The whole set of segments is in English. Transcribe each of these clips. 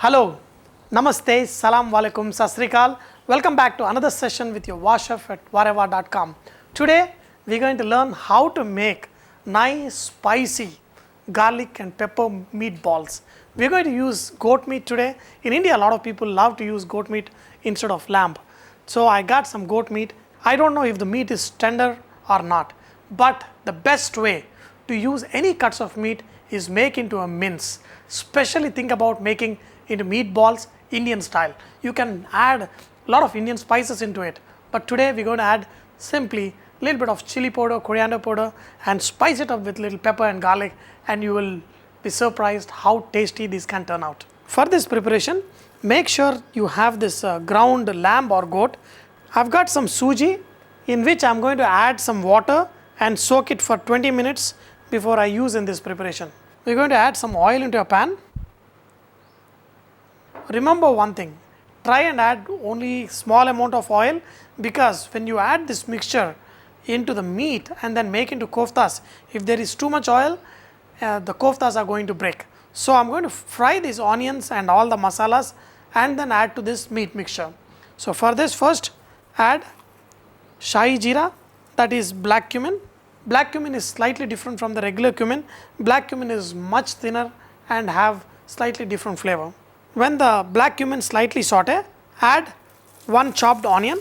Hello, Namaste, Salam Walaikum, Sat Sri Akal. Welcome back to another session with your Washef at Vareva.com. Today we are going to learn how to make nice spicy garlic and pepper meatballs. We are going to use goat meat today. In India, a lot of people love to use goat meat instead of lamb. So I got some goat meat. I don't know if the meat is tender or not, but the best way to use any cuts of meat is make into a mince. Especially think about making into meatballs Indian style. You can add a lot of Indian spices into it, but today we're going to add simply a little bit of chili powder, coriander powder, and spice it up with little pepper and garlic, and you will be surprised how tasty this can turn out. For this preparation, make sure you have this ground lamb or goat. I've got some suji in which I'm going to add some water and soak it for 20 minutes before I use in this preparation. We're going to add some oil into a pan. Remember one thing, try and add only small amount of oil, because when you add this mixture into the meat and then make into koftas, if there is too much oil, the koftas are going to break. So I'm going to fry these onions and all the masalas and then add to this meat mixture. So for this, first add Shahi Jeera, that is black cumin. Black cumin is slightly different from the regular cumin. Black cumin is much thinner and have slightly different flavor. When the black cumin slightly saute, add one chopped onion.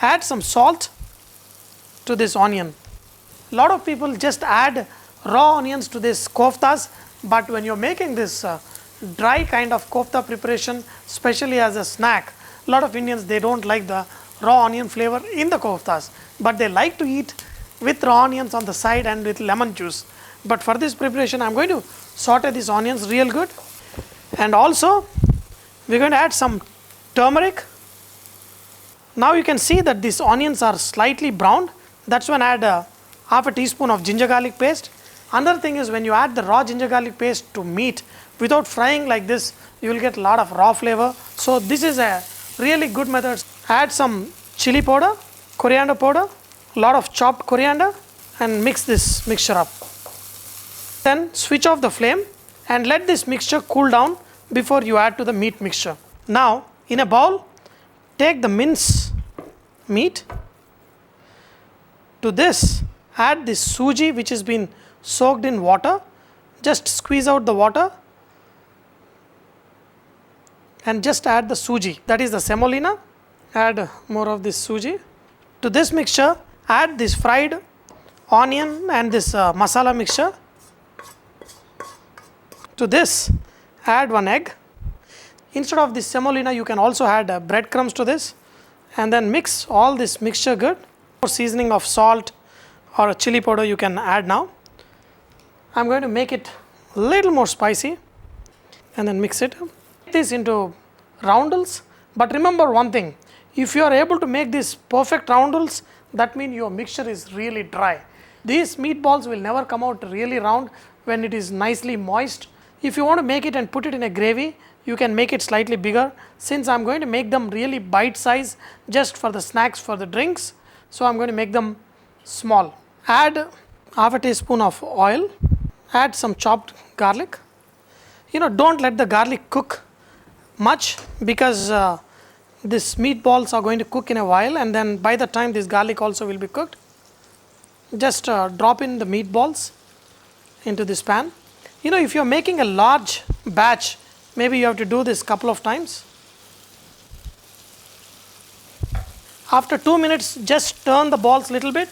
Add some salt to this onion. A lot of people just add raw onions to this koftas, but when you're making this dry kind of kofta preparation, especially as a snack, a lot of Indians, they don't like the raw onion flavor in the koftas, but they like to eat with raw onions on the side and with lemon juice. But for this preparation, I'm going to saute these onions real good, and also we're going to add some turmeric. Now you can see that these onions are slightly browned. That's when add half a teaspoon of ginger garlic paste. Another thing is, when you add the raw ginger garlic paste to meat without frying like this, you will get a lot of raw flavor. So this is a really good method. Add some chili powder, coriander powder, a lot of chopped coriander, and mix this mixture up. Then switch off the flame and let this mixture cool down before you add to the meat mixture. Now in a bowl, take the mince meat. To this, add this suji which has been soaked in water. Just squeeze out the water and just add the suji, that is the semolina. Add more of this suji. To this mixture, add this fried onion and this masala mixture. To this, add one egg. Instead of this semolina, you can also add breadcrumbs to this, and then mix all this mixture good. For seasoning of salt or chili powder, you can add now. I'm going to make it a little more spicy and then mix it. Make this into roundels, but remember one thing, if you are able to make this perfect roundels, that means your mixture is really dry. These meatballs will never come out really round when it is nicely moist. If you want to make it and put it in a gravy, you can make it slightly bigger. Since I'm going to make them really bite size just for the snacks, for the drinks, so I'm going to make them small. Add half a teaspoon of oil. Add some chopped garlic. Don't let the garlic cook much, because these meatballs are going to cook in a while, and then by the time this garlic also will be cooked, just drop in the meatballs into this pan. If you're making a large batch, maybe you have to do this couple of times. After 2 minutes, just turn the balls a little bit.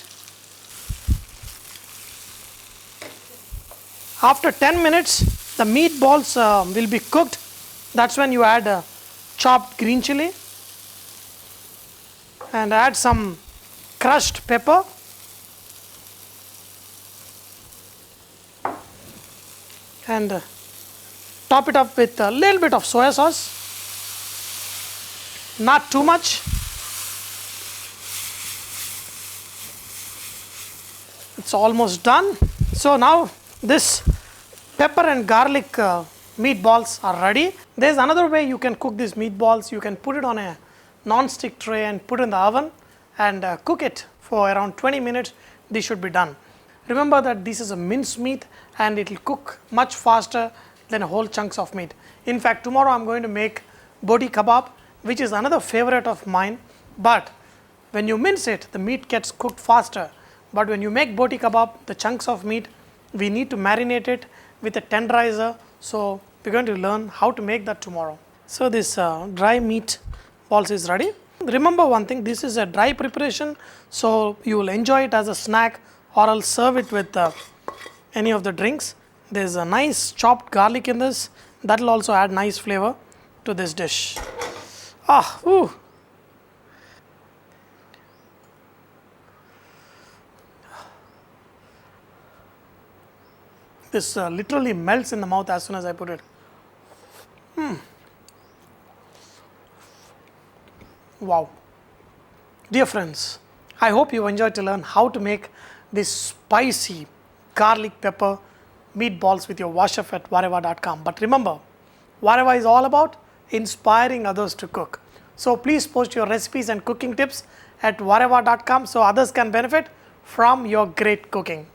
After 10 minutes, the meatballs will be cooked. That's when you add chopped green chili and add some crushed pepper. And top it up with a little bit of soya sauce, not too much. It's almost done. So now this pepper and garlic meatballs are ready. There's another way you can cook these meatballs. You can put it on a non-stick tray and put it in the oven and cook it for around 20 minutes. This should be done. Remember that this is a minced meat and it will cook much faster than whole chunks of meat. In fact, tomorrow I'm going to make boti kebab, which is another favorite of mine, but when you mince it, the meat gets cooked faster. But when you make boti kebab, the chunks of meat, we need to marinate it with a tenderizer. So we're going to learn how to make that tomorrow. So this dry meat balls is ready. Remember one thing, this is a dry preparation, so you will enjoy it as a snack or I'll serve it with any of the drinks. There's a nice chopped garlic in this, that will also add nice flavor to this dish. Ooh. This literally melts in the mouth as soon as I put it. Wow. Dear friends, I hope you enjoyed to learn how to make this spicy garlic pepper meatballs with your WashChef at Vareva.com. But remember, Vareva is all about inspiring others to cook. So please post your recipes and cooking tips at Vareva.com so others can benefit from your great cooking.